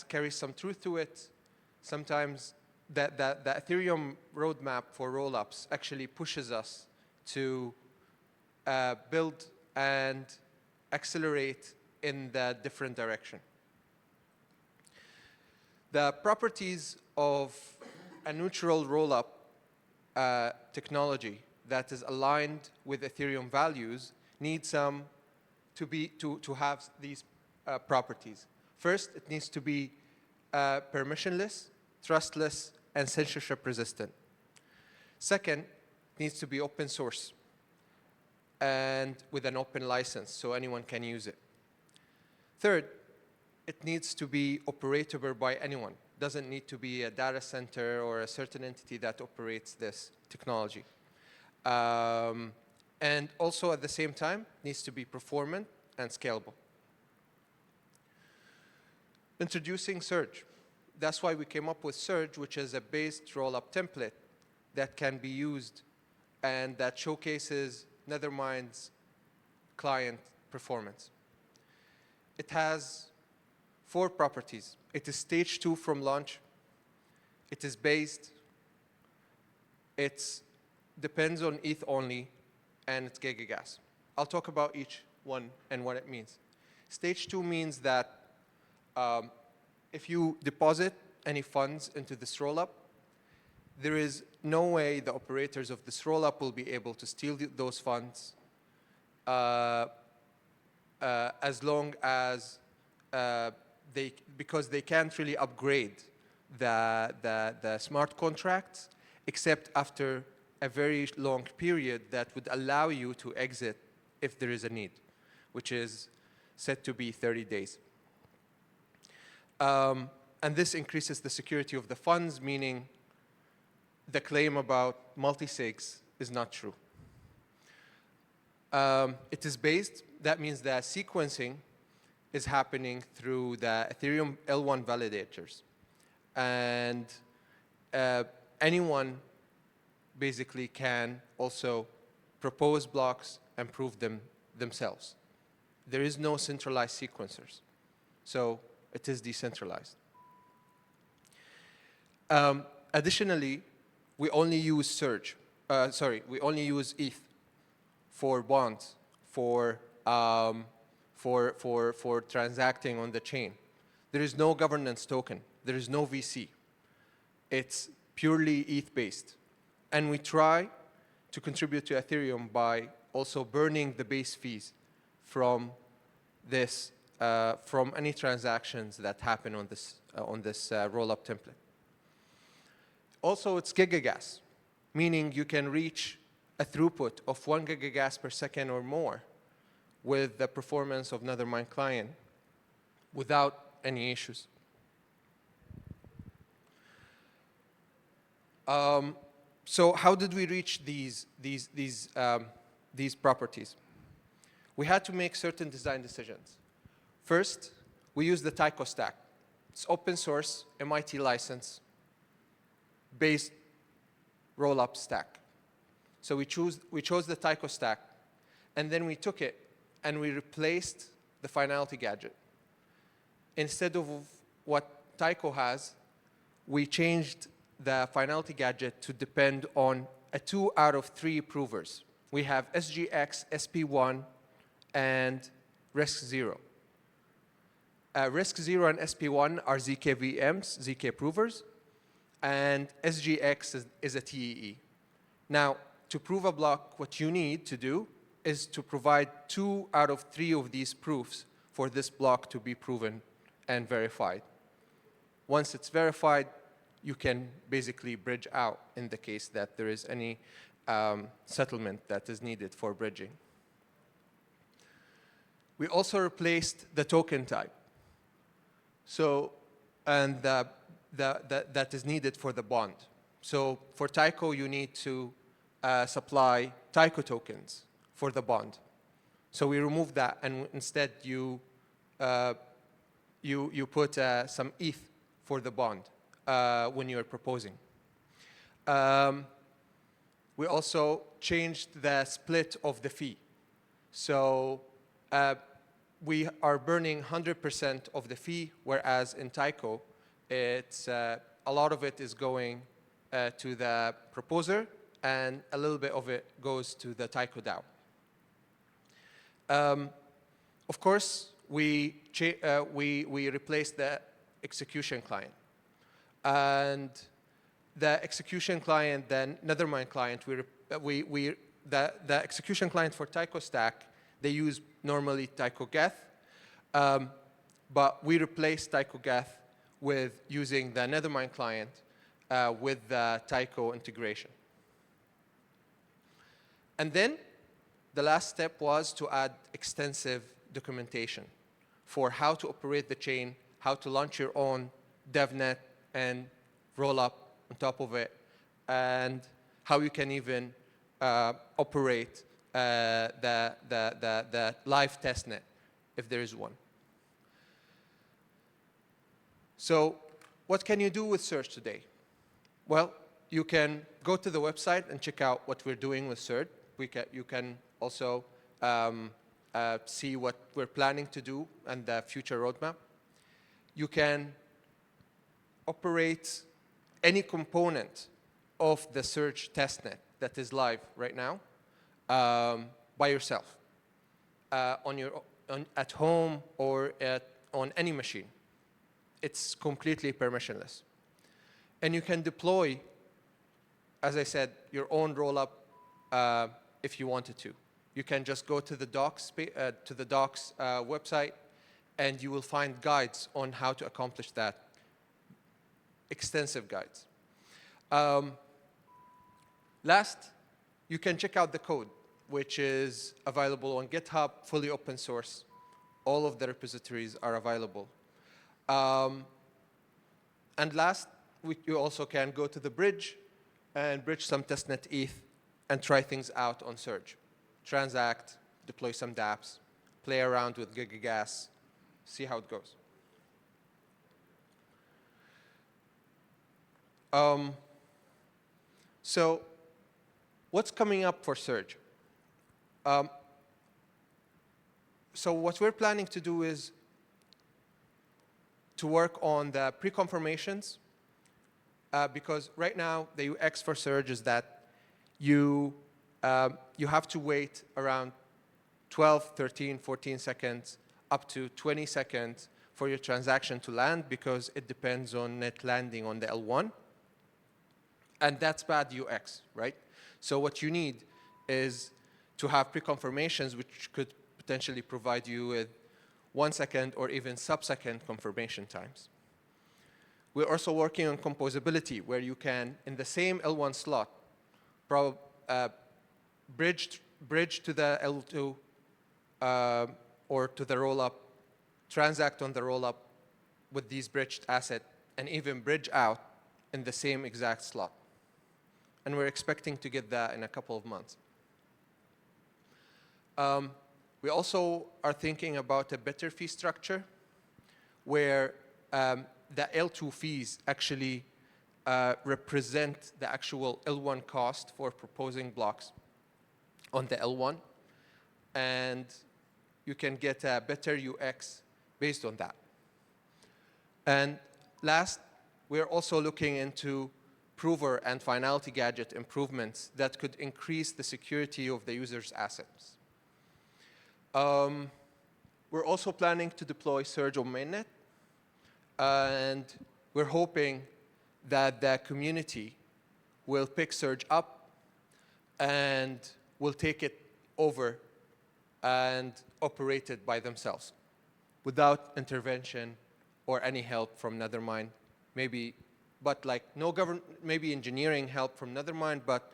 carries some truth to it. Sometimes the Ethereum roadmap for rollups actually pushes us to build and accelerate in that different direction. The properties of a neutral rollup technology that is aligned with Ethereum values needs to have these properties. First, it needs to be permissionless, trustless, and censorship resistant. Second, it needs to be open source and with an open license so anyone can use it. Third, it needs to be operatable by anyone. Doesn't need to be a data center or a certain entity that operates this technology. And also at the same time, needs to be performant and scalable. Introducing Surge. That's why we came up with Surge, which is a based rollup template that can be used and that showcases Nethermind's client performance. It has 4 properties. It is stage 2 from launch. It is based. It depends on ETH only, and it's gigagas. I'll talk about each one and what it means. Stage 2 means that if you deposit any funds into this rollup, there is no way the operators of this rollup will be able to steal those funds as long as because they can't really upgrade the smart contracts except after a very long period that would allow you to exit if there is a need, which is said to be 30 days. And this increases the security of the funds, meaning the claim about multi-sigs is not true. It is based, that means that sequencing is happening through the Ethereum L1 validators. And anyone basically can also propose blocks and prove them themselves. There is no centralized sequencers. So it is decentralized. Additionally, we only use Surge. We only use ETH for bonds, for transacting on the chain. There is no governance token. There is no VC. It's purely ETH-based. And we try to contribute to Ethereum by also burning the base fees from this, from any transactions that happen on this rollup template. Also, it's gigagas, meaning you can reach a throughput of 1 gigagas per second or more with the performance of Nethermind client without any issues. So how did we reach these properties? We had to make certain design decisions. First, we used the Tycho stack. It's open source, MIT license, based rollup stack. So we chose the Tycho stack, and then we took it and we replaced the finality gadget. Instead of what Tycho has, we changed the finality gadget to depend on a 2 out of 3 provers. We have SGX, SP1, and RISC-0. RISC-0 and SP1 are ZK VMs, ZK provers, and SGX is a TEE. Now, to prove a block, what you need to do is to provide 2 out of 3 of these proofs for this block to be proven and verified. Once it's verified, you can basically bridge out in the case that there is any settlement that is needed for bridging. We also replaced the token type. So, and that is needed for the bond. So for Tycho, you need to supply Tycho tokens for the bond. So we removed that, and instead you put some ETH for the bond when you're proposing. We also changed the split of the fee. So we are burning 100% of the fee, whereas in Tyco, it's, a lot of it is going to the proposer, and a little bit of it goes to the Tyco DAO. Of course, we replaced the execution client. And the execution client, then Nethermind client, the execution client for Tyco Stack, they use normally Tyco Geth, but we replaced Tyco Geth with using the Nethermind client with the Tyco integration. And then the last step was to add extensive documentation for how to operate the chain, how to launch your own DevNet and Rollup on top of it, and how you can even operate the live testnet, if there is one. So what can you do with Surge today? Well, you can go to the website and check out what we're doing with Surge. You can also see what we're planning to do and the future roadmap. You can operate any component of the Surge testnet that is live right now by yourself at home or on any machine. It's completely permissionless. And you can deploy, as I said, your own rollup if you wanted to. You can just go to the docs website, and you will find guides on how to accomplish that. Extensive guides. Last, you can check out the code, which is available on GitHub, fully open source. All of the repositories are available. And last, you also can go to the bridge and bridge some testnet ETH and try things out on Surge. Transact, deploy some dApps, play around with GigaGas, see how it goes. So what's coming up for Surge? So what we're planning to do is to work on the pre-confirmations, because right now the UX for Surge is that you have to wait around 12, 13, 14 seconds, up to 20 seconds for your transaction to land, because it depends on it landing on the L1. And that's bad UX, right? So what you need is to have pre-confirmations, which could potentially provide you with 1 second or even sub-second confirmation times. We're also working on composability, where you can, in the same L1 slot, bridge to the L2 or to the rollup, transact on the rollup with these bridged assets, and even bridge out in the same exact slot. And we're expecting to get that in a couple of months. We also are thinking about a better fee structure where the L2 fees actually represent the actual L1 cost for proposing blocks on the L1. And you can get a better UX based on that. And last, we're also looking into prover and finality gadget improvements that could increase the security of the user's assets. We're also planning to deploy Surge on mainnet, and we're hoping that the community will pick Surge up and will take it over and operate it by themselves without intervention or any help from Nethermind. Maybe, but like no maybe engineering help from Nethermind, but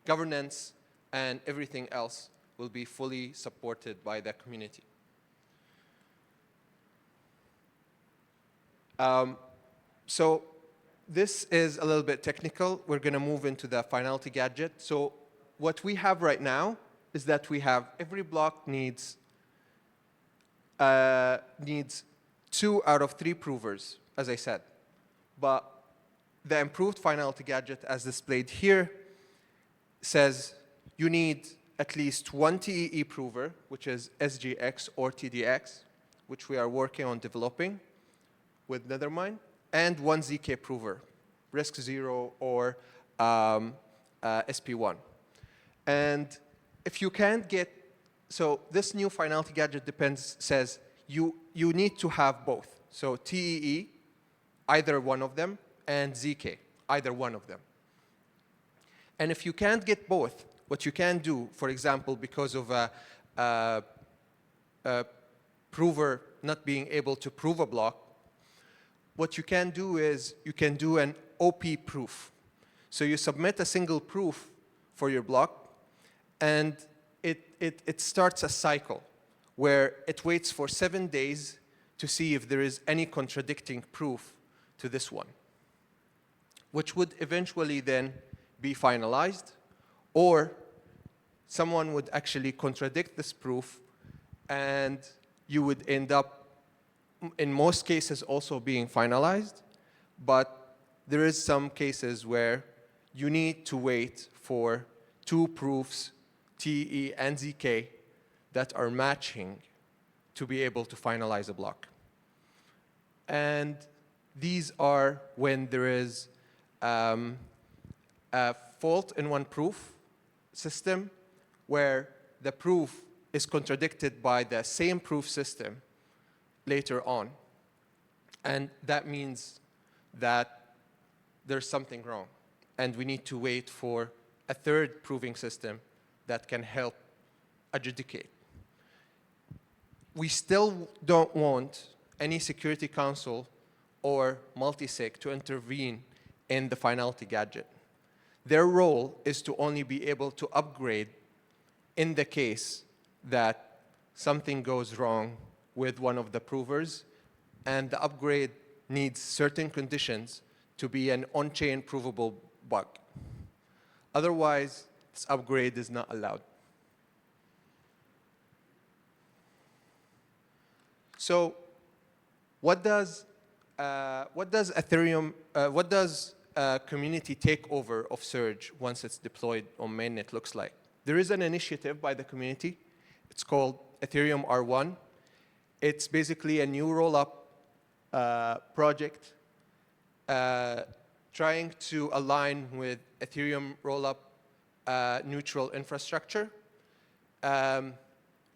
governance and everything else will be fully supported by the community. So this is a little bit technical. We're going to move into the finality gadget. So what we have right now is that we have every block needs 2 out of 3 provers, as I said. But the improved finality gadget, as displayed here, says you need at least one TEE prover, which is SGX or TDX, which we are working on developing with Nethermind, and one ZK prover, RISC-0 or SP1. And if you can't get, so this new finality gadget says you need to have both. So TEE, either one of them, and ZK, either one of them. And if you can't get both, what you can do, for example, because of a prover not being able to prove a block, what you can do is you can do an OP proof. So you submit a single proof for your block, and it starts a cycle where it waits for 7 days to see if there is any contradicting proof to this one, which would eventually then be finalized, or someone would actually contradict this proof, and you would end up, in most cases, also being finalized. But there is some cases where you need to wait for 2 proofs, TE and ZK, that are matching to be able to finalize a block. And these are when there is a fault in one proof system where the proof is contradicted by the same proof system later on. And that means that there's something wrong. And we need to wait for a third proving system that can help adjudicate. We still don't want any Security Council or multisig to intervene in the finality gadget. Their role is to only be able to upgrade in the case that something goes wrong with one of the provers, and the upgrade needs certain conditions to be an on-chain provable bug. Otherwise, this upgrade is not allowed. So, what does Ethereum, what does community takeover of Surge once it's deployed on mainnet looks like? There is an initiative by the community. It's called Ethereum R1. It's basically a new Rollup project trying to align with Ethereum Rollup neutral infrastructure.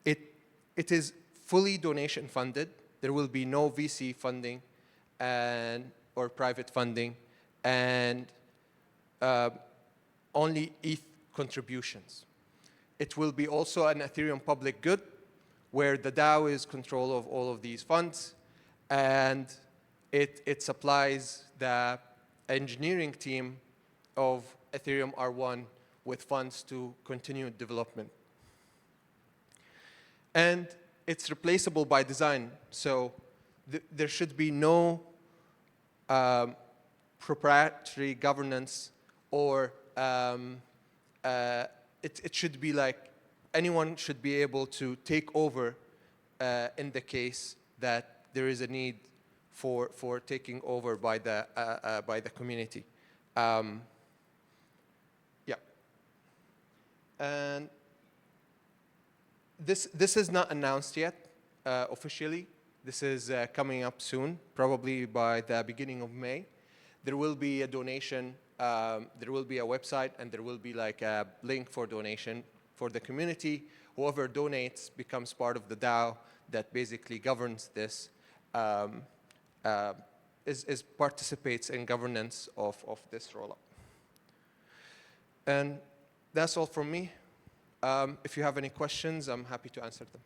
It is fully donation funded. There will be no VC funding or private funding, and only ETH contributions. It will be also an Ethereum public good, where the DAO is control of all of these funds, and it supplies the engineering team of Ethereum R1 with funds to continue development. And it's replaceable by design, so there should be no proprietary governance, or it should be like anyone should be able to take over in the case that there is a need for taking over by the community. Yeah. And this is not announced yet officially. This is coming up soon, probably by the beginning of May. There will be a donation, there will be a website, and there will be like a link for donation for the community. Whoever donates becomes part of the DAO that basically governs this, participates in governance of this rollup. And that's all from me. If you have any questions, I'm happy to answer them.